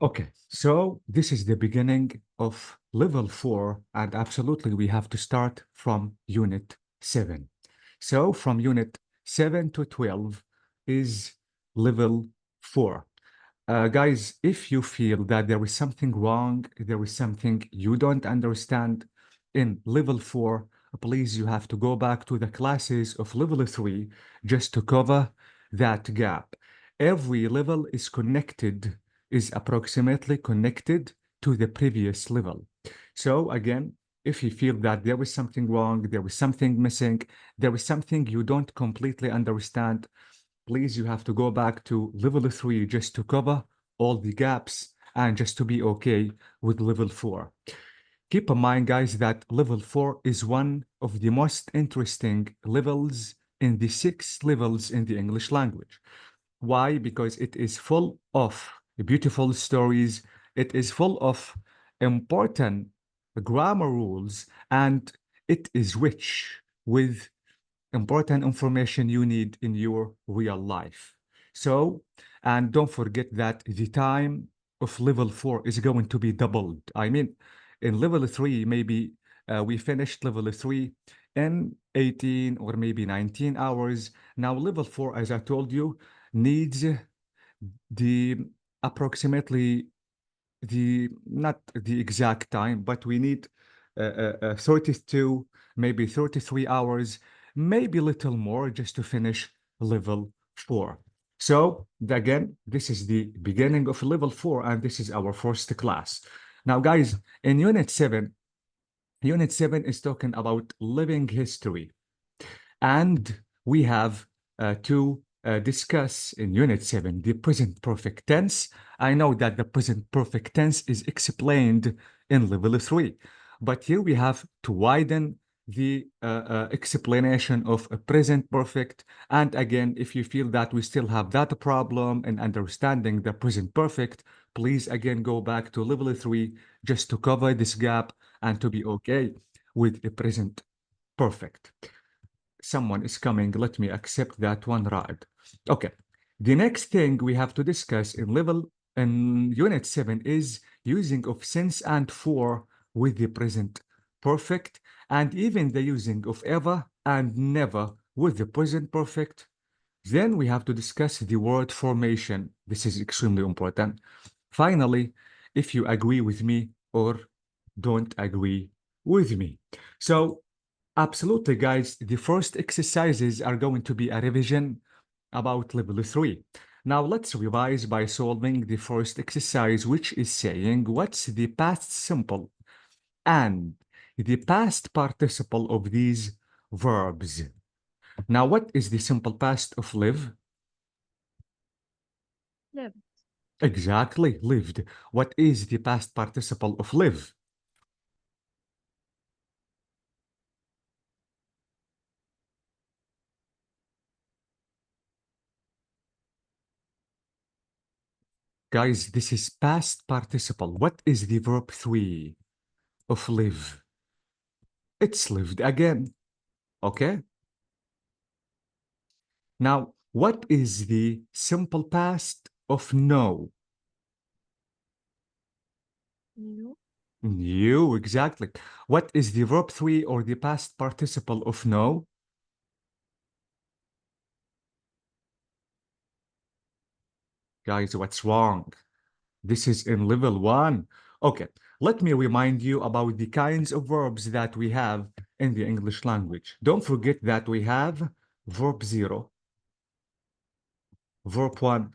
Okay, so this is the beginning of level 4, and absolutely we have to start from unit 7. So from unit 7 to 12 is level 4. Guys, if you feel that there is something wrong, there is something you don't understand in level 4, please, you have to go back to the classes of level 3 just to cover that gap. Every level is approximately connected to the previous level. So again, if you feel that there is something wrong, there is something missing, there is something you don't completely understand, please, you have to go back to level 3 just to cover all the gaps and just to be okay with level 4. Keep in mind, guys, that level 4 is one of the most interesting levels in the 6 levels in the English language. Why? Because it is full of beautiful stories, it is full of important grammar rules, and it is rich with important information you need in your real life. So, and don't forget that the time of level 4 is going to be doubled. I mean, in level 3, maybe we finished level 3 in 18 or maybe 19 hours. Now, level 4, as I told you, needs the approximately not the exact time, but we need 32, maybe 33 hours, maybe a little more just to finish level 4. So again, this is the beginning of level 4, and this is our first class. Now, guys, in Unit 7 is talking about living history. And we have to discuss in Unit 7 the present perfect tense. I know that the present perfect tense is explained in level 3, but here we have to widen the explanation of a present perfect. And again, if you feel that we still have that problem in understanding the present perfect, please again go back to level 3 just to cover this gap and to be okay with the present perfect. Someone is coming. Let me accept that one right. Okay. The next thing we have to discuss in unit 7 is using of since and for with the present perfect, and even the using of ever and never with the present perfect. Then we have to discuss the word formation. This is extremely important. Finally, if you agree with me or don't agree with me. So absolutely, guys. The first exercises are going to be a revision about level 3. Now, let's revise by solving the first exercise, which is saying what's the past simple and the past participle of these verbs. Now, what is the simple past of live? Lived. Exactly, lived. What is the past participle of live? Guys, this is past participle. What is the verb 3 of live? It's lived again. Okay. Now, what is the simple past of know? Knew. Knew, exactly. What is the verb 3 or the past participle of know? Guys, what's wrong? This is in level 1. Okay, let me remind you about the kinds of verbs that we have in the English language. Don't forget that we have verb 0, verb 1.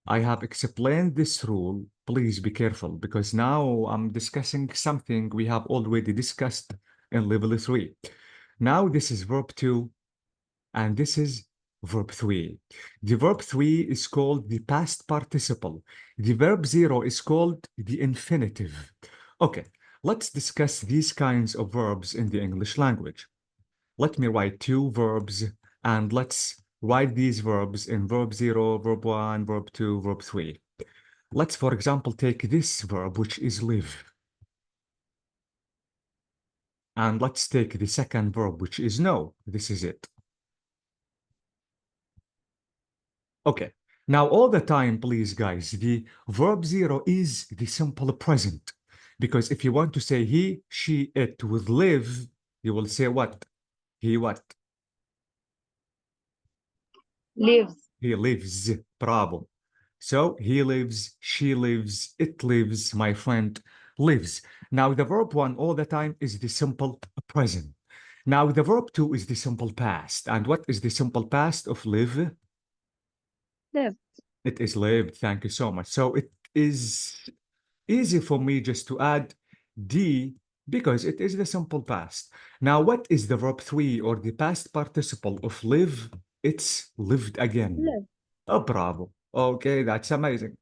I have explained this rule. Please be careful because now I'm discussing something we have already discussed in level 3. Now this is verb 2 and this is verb 3. The verb 3 is called the past participle. The verb 0 is called the infinitive. Okay, let's discuss these kinds of verbs in the English language. Let me write 2 verbs and let's write these verbs in verb 0, verb 1, verb 2, verb 3. Let's, for example, take this verb, which is live. And let's take the second verb, which is know. This is it. Okay. Now, all the time, please, guys, the verb zero is the simple present. Because if you want to say he, she, it with live, you will say what? He what? Lives. He lives. Bravo. So he lives, she lives, it lives, my friend lives. Now, the verb one all the time is the simple present. Now, the verb two is the simple past. And what is the simple past of live? Lived. It is lived. Thank you so much. So it is easy for me just to add D because it is the simple past. Now, what is the verb three or the past participle of live? It's lived again. Lived. Oh, bravo. Okay, that's amazing.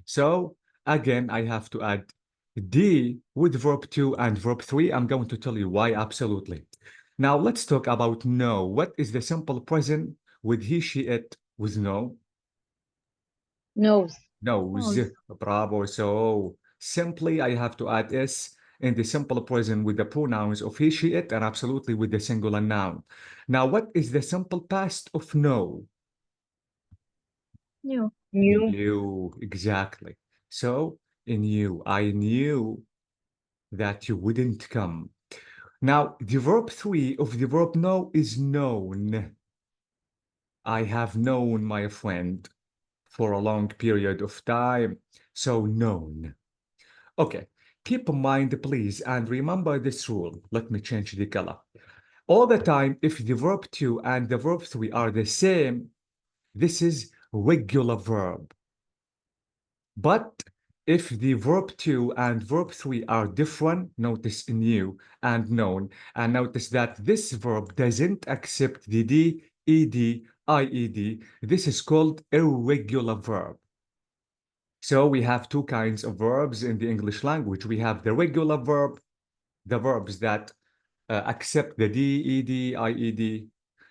So again, I have to add D with verb two and verb three. I'm going to tell you why absolutely. Now let's talk about know. What is the simple present with he, she, it with know? Knows. Knows. Knows. Bravo. So simply I have to add S in the simple present with the pronouns of he, she, it, and absolutely with the singular noun. Now, what is the simple past of know? Knew. Knew. Knew. Exactly. So in you, I knew that you wouldn't come. Now, the verb three of the verb know is known. I have known my friend for a long period of time. So known. Okay, keep in mind, please, and remember this rule. Let me change the color. All the time, if the verb two and the verb three are the same, this is regular verb. But if the verb two and verb three are different, notice new and known, and notice that this verb doesn't accept the D, ED, IED. This is called irregular verb. So we have two kinds of verbs in the English language. We have the regular verb, the verbs that accept the D, ED, IED.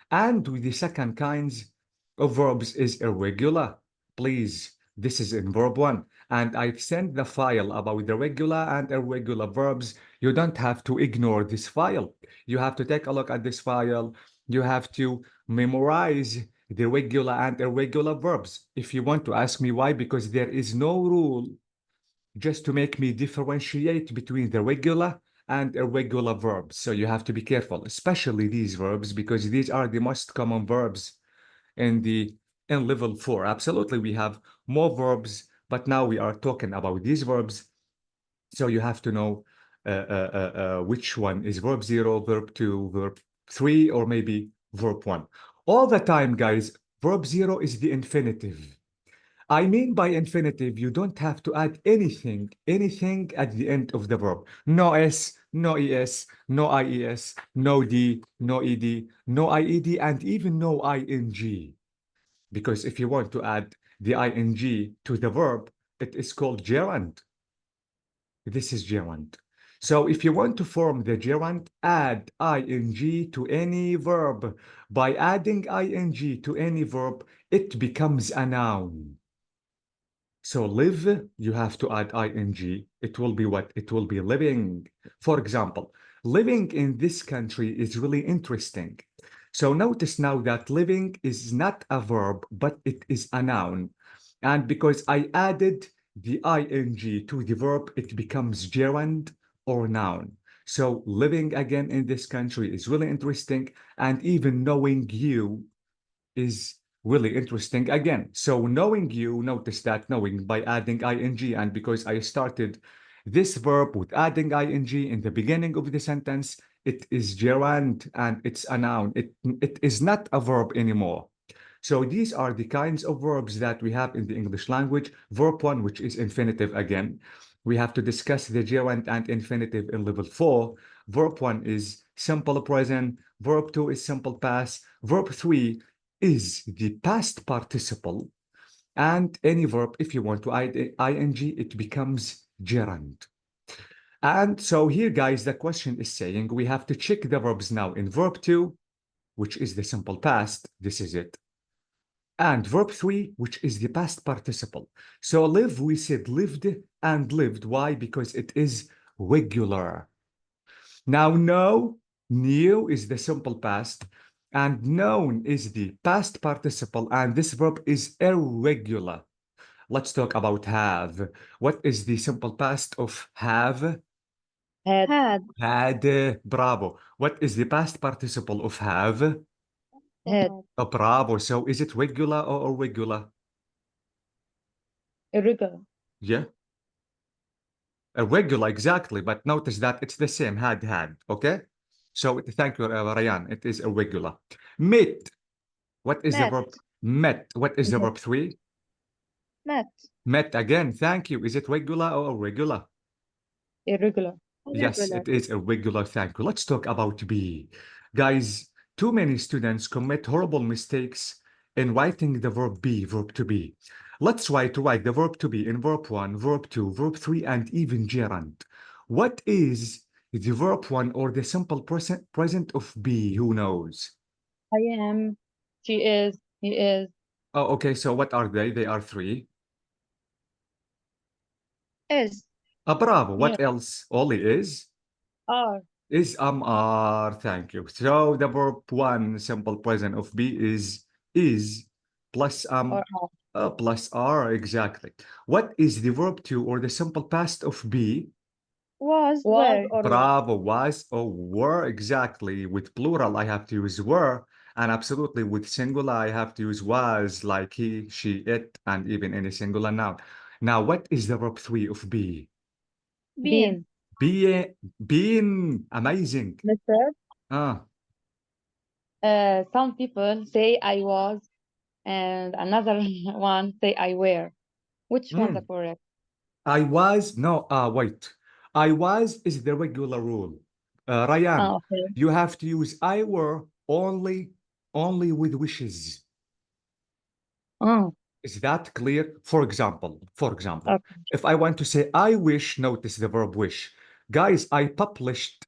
And with the second kinds of verbs is irregular. Please, this is in verb one. And I've sent the file about the regular and irregular verbs. You don't have to ignore this file. You have to take a look at this file. You have to memorize the regular and irregular verbs. If you want to ask me why, because there is no rule just to make me differentiate between the regular and irregular verbs. So you have to be careful, especially these verbs, because these are the most common verbs in the in level 4. Absolutely, we have more verbs, but now we are talking about these verbs. So you have to know which one is verb 0, verb 2, verb 3, or maybe verb 1. All the time, guys, verb 0 is the infinitive. I mean by infinitive, you don't have to add anything at the end of the verb. No S, no ES, no IES, no D, no ED, no IED, and even no ING. Because if you want to add the ING to the verb, it is called gerund. This is gerund. So if you want to form the gerund, add ing to any verb. By adding ing to any verb, it becomes a noun. So live, you have to add ing. It will be what? It will be living. For example, living in this country is really interesting. So notice now that living is not a verb, but it is a noun. And because I added the ing to the verb, it becomes gerund or noun. So living again in this country is really interesting. And even knowing you is really interesting again. So knowing you, notice that knowing by adding ing, and because I started this verb with adding ing in the beginning of the sentence, it is gerund and it's a noun. It is not a verb anymore. So these are the kinds of verbs that we have in the English language. Verb one, which is infinitive again. We have to discuss the gerund and infinitive in level 4. Verb one is simple present. Verb two is simple past. Verb three is the past participle. And any verb, if you want to add ing, it becomes gerund. And so here, guys, the question is saying we have to check the verbs now in verb two, which is the simple past. This is it. And verb three, which is the past participle. So live, we said lived and lived. Why? Because it is regular. Now, know, knew is the simple past. And known is the past participle, and this verb is irregular. Let's talk about have. What is the simple past of have? Had. Had. Bravo. What is the past participle of have? Had. Bravo. So is it regular or irregular? Irregular. Yeah. Irregular, exactly. But notice that it's the same, had. Okay? So thank you, Ryan. It is irregular. Met. What is the Met. verb? Met. What is the Met. verb 3? Met. Met again. Thank you. Is it regular or irregular? Irregular. Yes, it is irregular. Thank you. Let's talk about be. Guys, too many students commit horrible mistakes in writing the verb be, verb to be. Let's try to write the verb to be in verb 1, verb 2, verb 3, and even gerund. What is the verb 1 or the simple present of be? Who knows? I am. She is. He is. Oh, okay. So what are they? They are 3. Is. Bravo. Yeah. What else? Only is? Are. Are. Thank you. So the verb 1 simple present of be is plus Or are. plus are, exactly. What is the verb 2 or the simple past of be? Was. Were. Or were. Bravo, was or were, exactly. With plural, I have to use were, and absolutely with singular, I have to use was, like he, she, it, and even any singular noun. Now, what is the verb 3 of be? Been. Be, being, amazing. Mister. Ah. Some people say I was, and another one say I were. Which one's the Mm. correct? I was, no, wait. I was is the regular rule. Ryan, Okay. you have to use I were only with wishes. Oh, Is that clear? For example, okay. if I want to say I wish, notice the verb wish. Guys, I published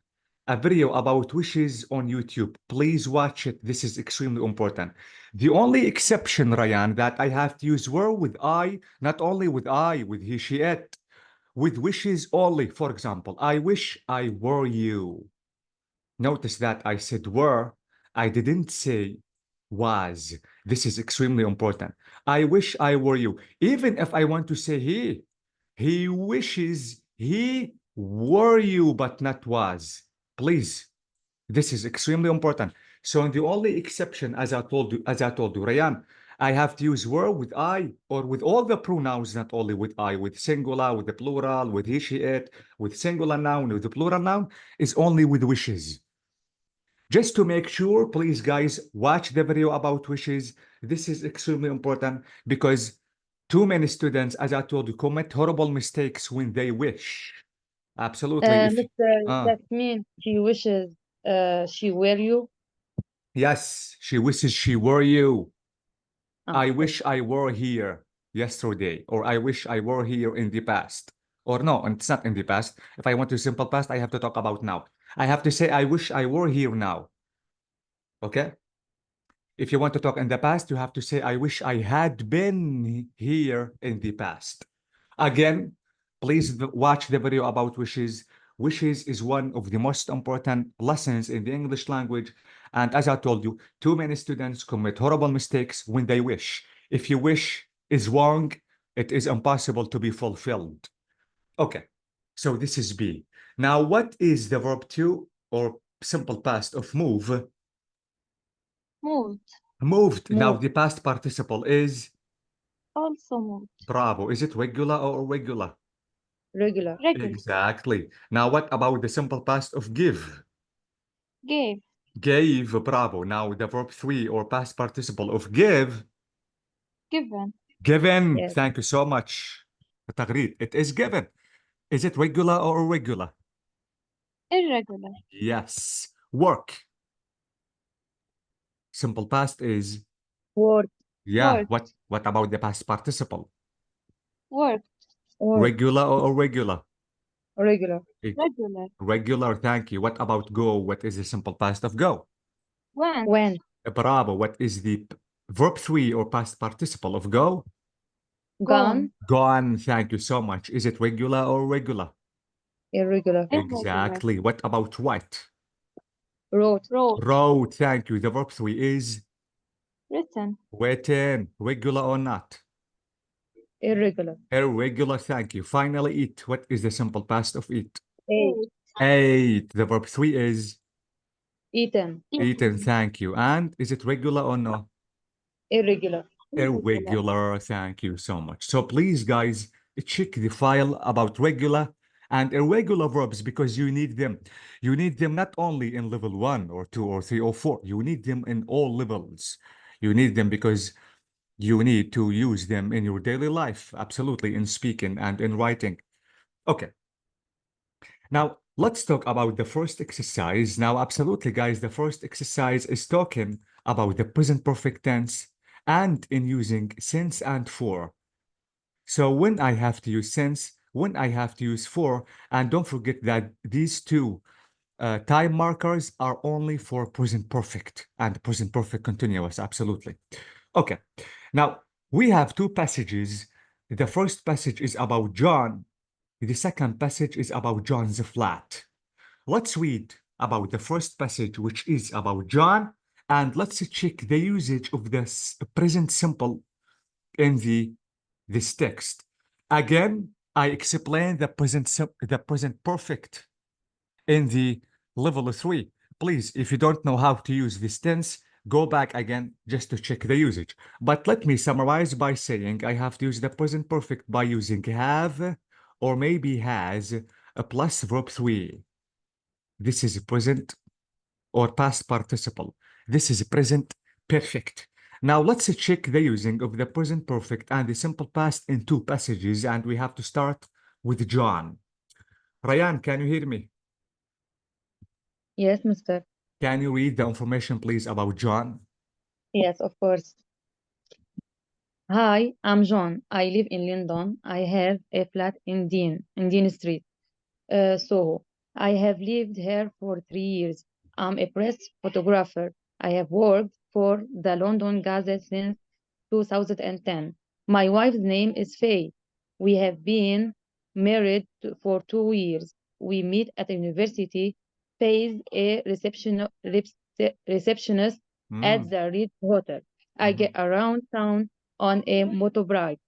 a video about wishes on YouTube. Please watch it. This is extremely important. The only exception, Ryan, that I have to use were with I, not only with I, with he, she, it, with wishes only. For example, I wish I were you. Notice that I said were, I didn't say was. This is extremely important. I wish I were you. Even if I want to say he wishes he were you, but not was. Please, this is extremely important. So the only exception, as I told you, Rayan, I have to use were with I or with all the pronouns, not only with I, with singular, with the plural, with he, she, it, with singular noun, with the plural noun, is only with wishes. Just to make sure, please, guys, watch the video about wishes. This is extremely important because too many students, as I told you, commit horrible mistakes when they wish. Absolutely. If Mister, uh, that means she wishes she were you. yes, she wishes she were you. I Okay. wish I were here yesterday, or I wish I were here in the past. Or no, it's not in the past. If I want to simple past, I have to talk about now. I have to say I wish I were here now. Okay? If you want to talk in the past, you have to say, I wish I had been here in the past. Again, please watch the video about wishes. Wishes is one of the most important lessons in the English language. And as I told you, too many students commit horrible mistakes when they wish. If your wish is wrong, it is impossible to be fulfilled. Okay, so this is B. Now, what is the verb to or simple past of move? Moved. Moved. Now Moved. the past participle is Also moved. bravo. Is it regular or irregular? Regular. Regular. Exactly. Now what about the simple past of give? Gave. Gave, bravo. Now the verb 3 or past participle of give, Given. given. Yes. Thank you so much. تغريد. It is given. Is it regular or irregular? Irregular. Yes. Work. Simple past is Work. yeah. Work. What about the past participle? Work. Work. Regular or irregular? Regular. Eh, Regular. Regular, thank you. What about go? What is the simple past of go? When. When. Bravo. What is the verb 3 or past participle of go? Gone. Gone. Thank you so much. Is it regular or irregular? Irregular. Irregular. Exactly. What about what? Wrote. Wrote, thank you. The verb three is Written. written, regular or not. Irregular. Irregular, thank you. Finally, eat. What is the simple past of eat? Ate. Ate. The verb three is Eaten. eaten, thank you. And is it regular or no? Irregular. Irregular, thank you so much. So please, guys, check the file about regular and irregular verbs because you need them. You need them not only in level 1 or 2 or 3 or 4. You need them in all levels. You need them because you need to use them in your daily life, absolutely, in speaking and in writing. Okay. Now, let's talk about the first exercise. Now, absolutely, guys, the first exercise is talking about the present perfect tense and in using since and for. So when I have to use since, when I have to use for, and don't forget that these two time markers are only for present perfect and present perfect continuous, absolutely. Okay, now we have two passages. The first passage is about John. The second passage is about John's flat. Let's read about the first passage, which is about John, and let's check the usage of this present simple in this text. Again, I explained the present perfect in the level 3. Please, if you don't know how to use this tense, go back again just to check the usage. But let me summarize by saying I have to use the present perfect by using have or maybe has plus verb 3. This is present or past participle. This is present perfect. Now let's check the using of the present perfect and the simple past in two passages, and we have to start with John. Ryan, can you hear me? Yes, mister. Can you read the information, please, about John? Yes, of course. Hi, I'm John. I live in London. I have a flat in Dean Street. So I have lived here for 3 years. I'm a press photographer. I have worked for the London Gazette since 2010. My wife's name is Faye. We have been married for 2 years. We meet at the university. Faye is a receptionist at Mm, the Ritz Hotel. I get around town on a motorbike.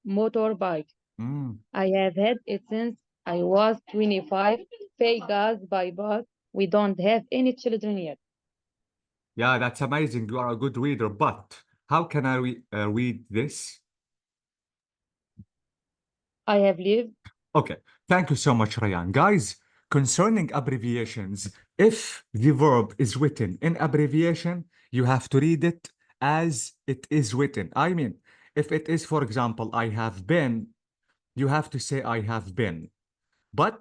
mm. I have had it since I was 25. Faye goes by bus. We don't have any children yet. Yeah, that's amazing. You are a good reader, but how can I read this? I have lived. Okay, thank you so much, Ryan. Guys, concerning abbreviations, if the verb is written in abbreviation, you have to read it as it is written. I mean, if it is, for example, I have been, you have to say I have been. But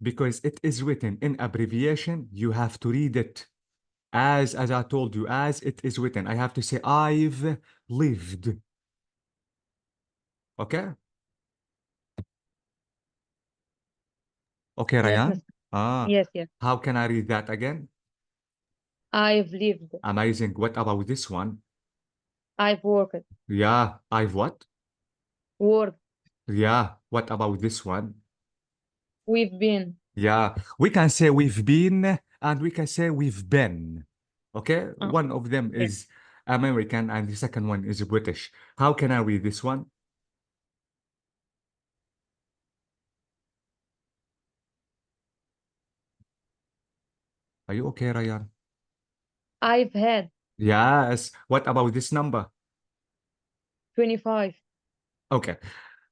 because it is written in abbreviation, you have to read it as I told you, as it is written. I have to say I've lived. Okay? Okay, Yes, Ryan? miss. Ah, Yes, yes. how can I read that again? I've lived. Amazing. What about this one? I've worked. Yeah, I've what? Worked. Yeah, what about this one? We've been. Yeah, we can say we've been and we can say we've been. Okay? One of them Okay. is American and the second one is British. How can I read this one? Are you okay, Ryan? I've had Yes. What about this number? 25. Okay.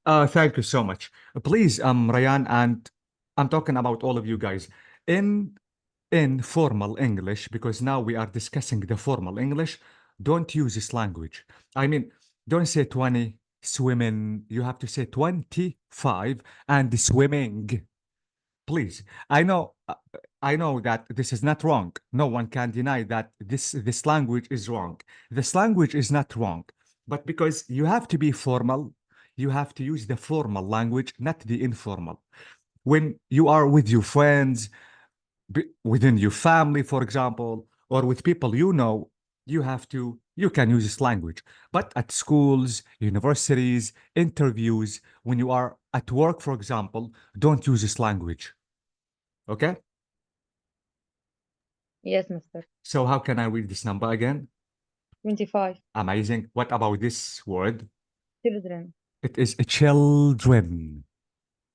Thank you so much. Please, Ryan, and I'm talking about all of you guys. In formal English, because now we are discussing the formal English, don't use this language. I mean, don't say 20 swimming. You have to say 25 and swimming. Please. I know that this is not wrong. No one can deny that this language is wrong. This language is not wrong. But because you have to be formal, you have to use the formal language, not the informal. When you are with your friends, within your family, for example, or with people you know, you can use this language. But at schools, universities, interviews, when you are at work, for example, don't use this language. Okay? Yes, mister. So how can I read this number again? 25. Amazing. What about this word? Children. It is children.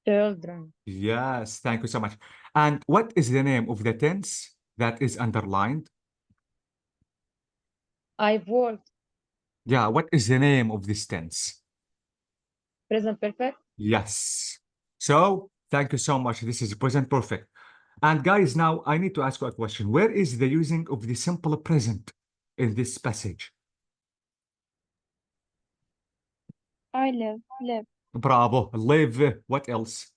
Children. Yes, thank you so much. And what is the name of the tense that is underlined? I've worked. Yeah, what is the name of this tense? Present perfect. Yes. So thank you so much. This is present perfect. And guys, now I need to ask you a question. Where is the using of the simple present in this passage? I live, Bravo. Live. What else?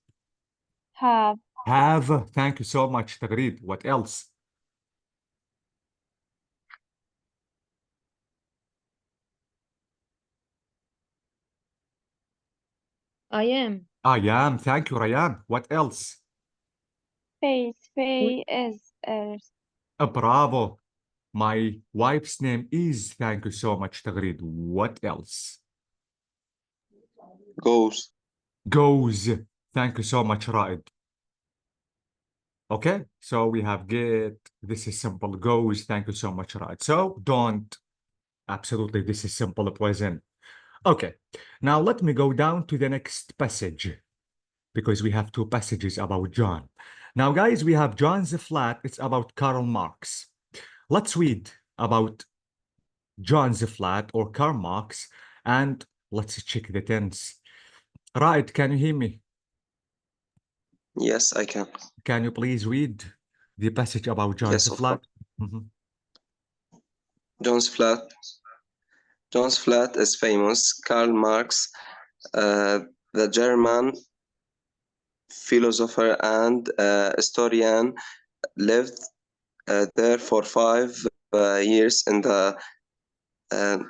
have, Have. Thank you so much, Tagreed. What else? I am. I am. Thank you, Ryan. What else? face, We, is, Bravo. My wife's name is. Thank you so much, Tagreed. What else? goes, Goes. Thank you so much, Raed. Okay, so we have get. This is simple. Goes. Thank you so much, Raed. So don't. Absolutely, this is simple present. Okay, now let me go down to the next passage because we have two passages about John. Now, guys, we have John's flat. It's about Karl Marx. Let's read about John's flat or Karl Marx, and let's check the tense. Right, can you hear me? yes, I can. Can you please read the passage about John's Yes, of flat? course. Mhm. John's flat. John's flat is famous. Karl Marx, the German philosopher and historian, lived there for 5 years in the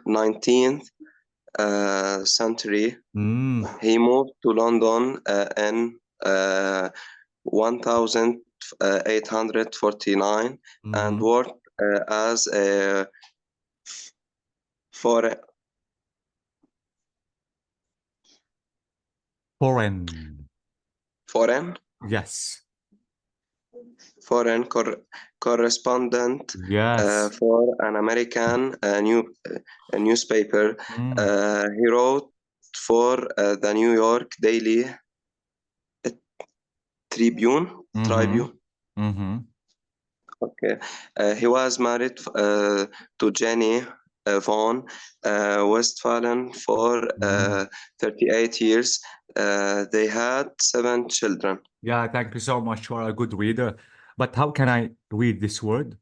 19th century. Mm, He moved to London in 1849 and mhm. worked as a foreign Foreign. foreign Yes. foreign correspondent Yes. for an American newspaper. Mm, He wrote for the New York Daily Tribune. mhm, Tribune. mhm, Okay. He was married to Jenny von Westphalen for mm. 38 years. They had 7 children. Yeah, thank you so much for a good reader. But how can I read this word?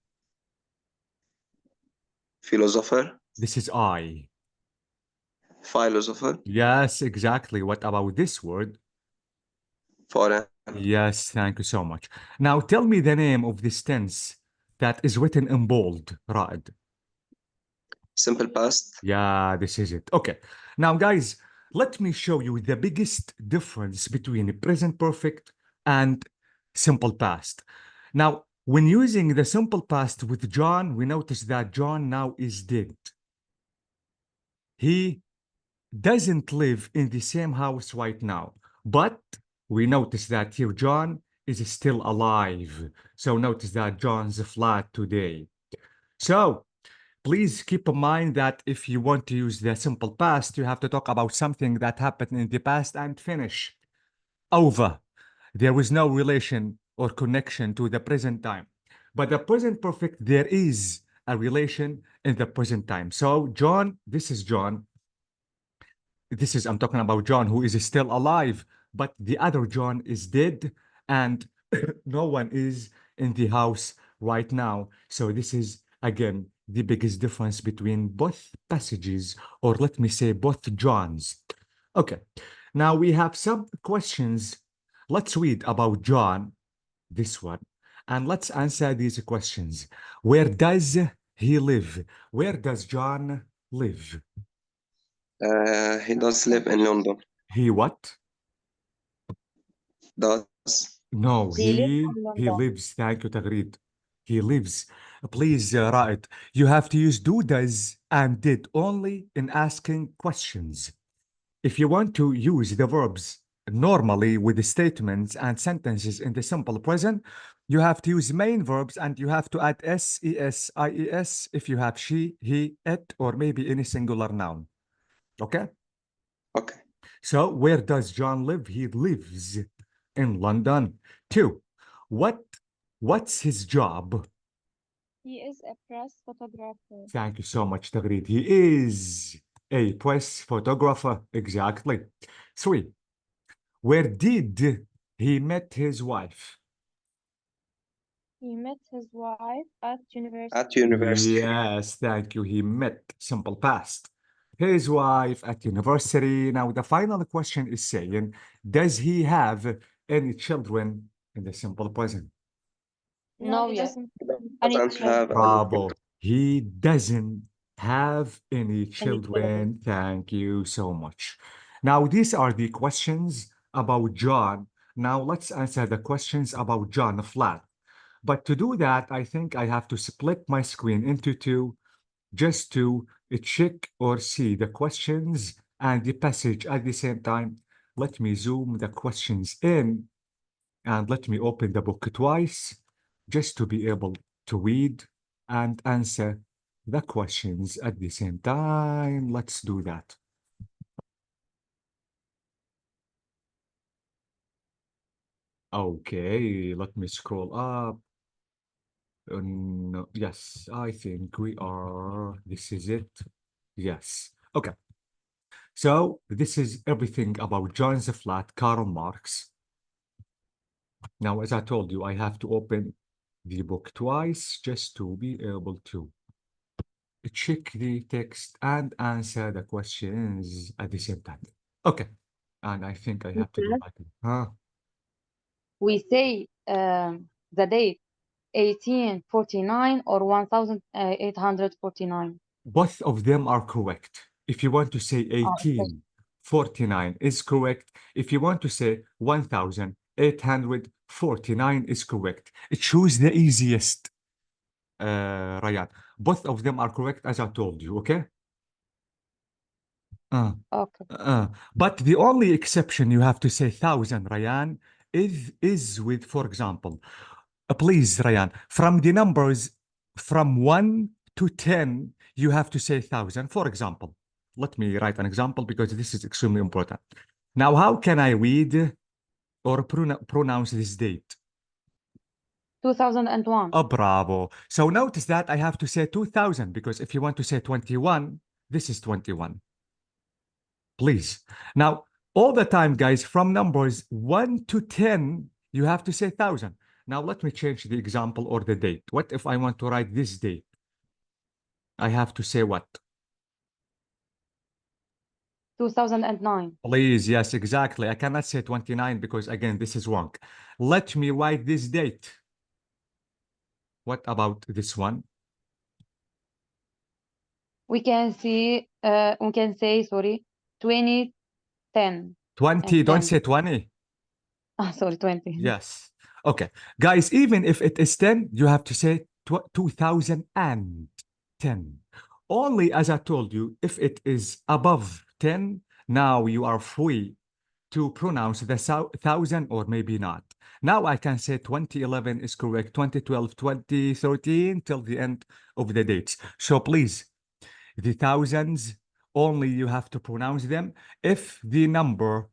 Philosopher, This is I. philosopher, Yes, exactly. What about this word? foreign, Yes, thank you so much. Now tell me the name of this tense that is written in bold, Raed. simple past, Yeah, this is it. Okay. Now, guys, let me show you the biggest difference between present perfect and simple past. Now, when using the simple past with John, we notice that John now is dead. He doesn't live in the same house right now, but we notice that here John is still alive. So notice that John's flat today. So please keep in mind that if you want to use the simple past, you have to talk about something that happened in the past and finish. Over. There was no relation or connection to the present time. But the present perfect, there is a relation in the present time. So John, this is John. I'm talking about John who is still alive, but the other John is dead and no one is in the house right now. So this is again the biggest difference between both passages, or let me say both Johns. Okay, now we have some questions. Let's read about John, this one, and let's answer these questions. Where does he live? Where does John live? he does live in London. He what? Does No, he lives he in he London. lives. Thank you, Tagreed. He lives. Please, Raed, you have to use do, does, and did only in asking questions. If you want to use the verbs normally with the statements and sentences in the simple present, you have to use main verbs and you have to add s, es, ies if you have she, he, it, or maybe any singular noun. Okay? Okay. So where does John live? He lives in London. 2. What's his job? He is a press photographer. Thank you so much, Tagreed. He is a press photographer. Exactly. 3. Where did he met his wife? He met his wife at university. At university. Yes, thank you. He met, simple past, his wife at university. Now, the final question is saying, does he have any children in the simple present? No, he yet. doesn't Doesn't have any Bravo. He doesn't have any children. children. Thank you so much. Now, these are the questions about John. Now, let's answer the questions about John flat. But to do that, I think I have to split my screen into two just to check or see the questions and the passage at the same time. Let me zoom the questions in and let me open the book twice just to be able to read and answer the questions at the same time. Let's do that. Okay, let me scroll up. No, yes, I think we are. This is it. Yes. Okay. So this is everything about John's flat, Karl Marx. Now, as I told you, I have to open the book twice just to be able to check the text and answer the questions at the same time. Okay. And I think I have to go back. Huh? We say the date 1849 or 1849. Both of them are correct. If you want to say Okay. 1849 is correct. If you want to say 1849 is correct. Choose the easiest, Ryan. Both of them are correct as I told you, okay? Okay. But the only exception you have to say 1,000, Ryan, is with, for example, please, Ryan, from the numbers from 1 to 10, you have to say 1,000. For example, let me write an example because this is extremely important. Now, how can I read or pronounce this date? 2001. Oh, bravo. So notice that I have to say 2,000 because if you want to say 21, this is 21. Please. Now, all the time, guys, from numbers 1 to 10, you have to say 1,000. Now, let me change the example or the date. What if I want to write this date? I have to say what? 2009. Please, yes, exactly. I cannot say 29 because, again, this is wrong. Let me write this date. What about this one? We can say, sorry, 2010. 20, don't say 20. Sorry, 20. Yes. Okay. Guys, even if it is 10, you have to say 2010. Only as I told you, if it is above 10, now you are free to pronounce the 1,000 or maybe not. Now I can say 2011 is correct, 2012, 2013 till the end of the dates. So please, the thousands, only you have to pronounce them if the number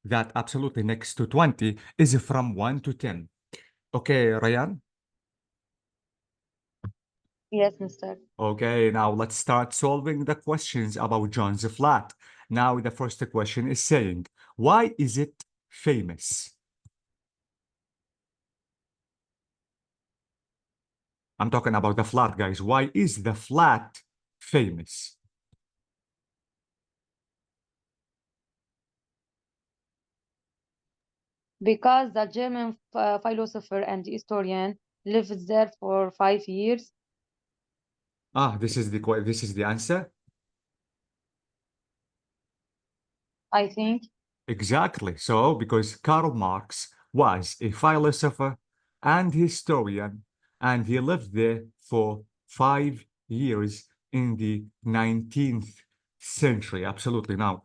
that absolutely next to 20 is from 1 to 10. Okay, Ryan? Yes, mister. Okay, now let's start solving the questions about John's flat. Now the first question is saying, why is it famous? I'm talking about the flat, guys. Why is the flat famous? Because the German philosopher and historian lived there for 5 years. This is the answer. I think. Exactly. So, because Karl Marx was a philosopher and historian, and he lived there for 5 years in the 19th century. Absolutely. Now,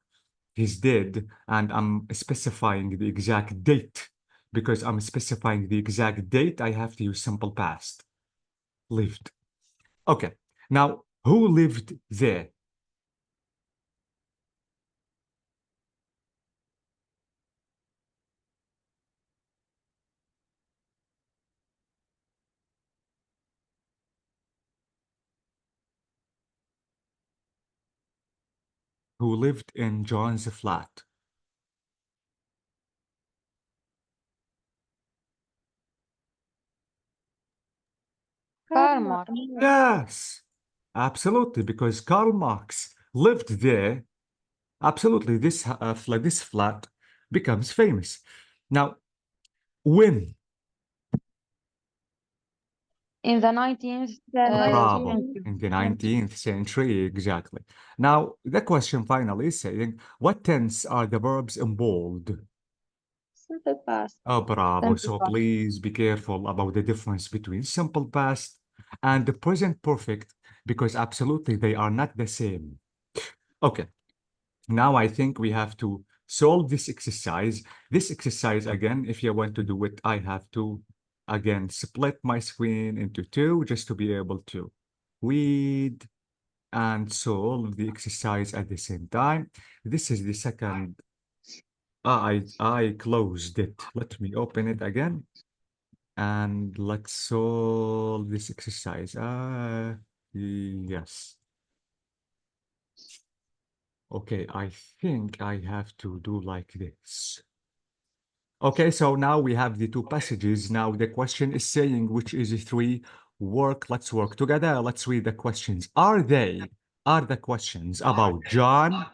he's dead, and I'm specifying the exact date Because I'm specifying the exact date, I have to use simple past. Lived. Okay. Now, who lived there? Who lived in John's flat? Karl Marx. Yes, absolutely, because Karl Marx lived there. Absolutely, this flat becomes famous. Now, when? In the 19th Bravo, century. in the 19th century, exactly. Now, the question finally is saying, what tense are the verbs in bold? Simple past. Oh, bravo. Simple So past. please be careful about the difference between simple past and the present perfect, because absolutely they are not the same. Okay, now I think we have to solve this exercise. This exercise, again, if you want to do it, I have to, again, split my screen into two just to be able to read and solve the exercise at the same time. This is the second. I closed it. Let me open it again. And let's solve this exercise. Yes. Okay, I think I have to do like this. Okay, so now we have the two passages. Now the question is saying which is three work. Let's work together. Let's read the questions. Are the questions about John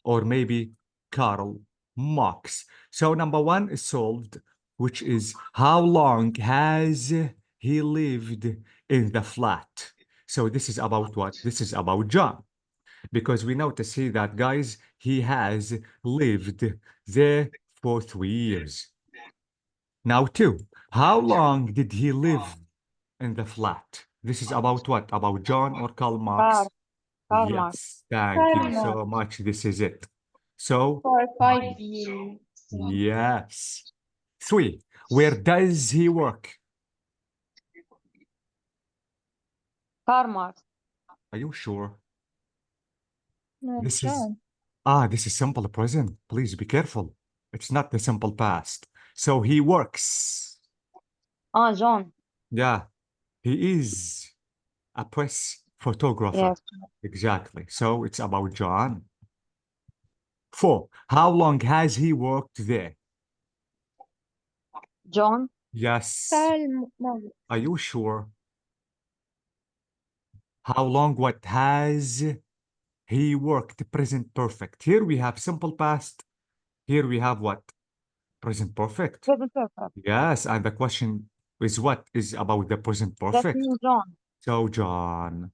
or maybe Karl Marx? So number one is solved, which is how long has he lived in the flat? So this is about what? This is about John. Because we notice here that, guys, he has lived there for 3 years. Now, two, how long did he live in the flat? This is about what? About John or Karl Marx? Karl Marx. Yes, thank you Karl Marx. so much. This is it. So, For 5 years. yes. Three, where does he work? Karl Marx. Are you sure? No, This is, John. this is simple present. Please be careful. It's not the simple past. So he works. John. Yeah, he is a press photographer. Yes. Exactly. So it's about John. Four, how long has he worked there? John. Yes. Karl Marx. Are you sure? How long, what has he worked? Present perfect. Here we have simple past. Here we have what? Present perfect. Present perfect. Yes, and the question is what? Is about the present That perfect. means John. So John.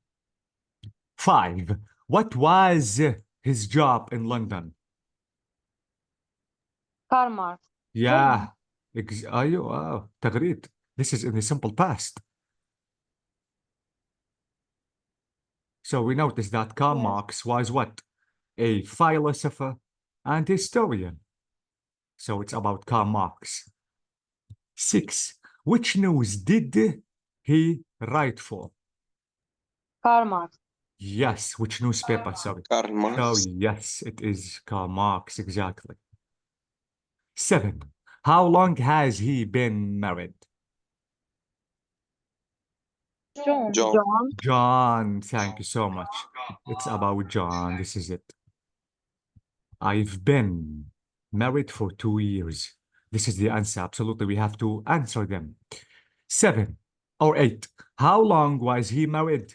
Five, what was his job in London? Karl Marx. Yeah. أيوة. تغريد. This is in the simple past. So we notice that Karl Yes. Marx was what? A philosopher and historian. So it's about Karl Marx. Six, which news did he write for? Karl Marx. Yes, which newspaper, sorry. Karl So Marx. yes, it is Karl Marx, exactly. Seven, how long has he been married? John. John. John. John, thank you so much. It's about John, this is it. I've been married for 2 years. This is the answer. Absolutely, we have to answer them. Seven or eight. How long was he married?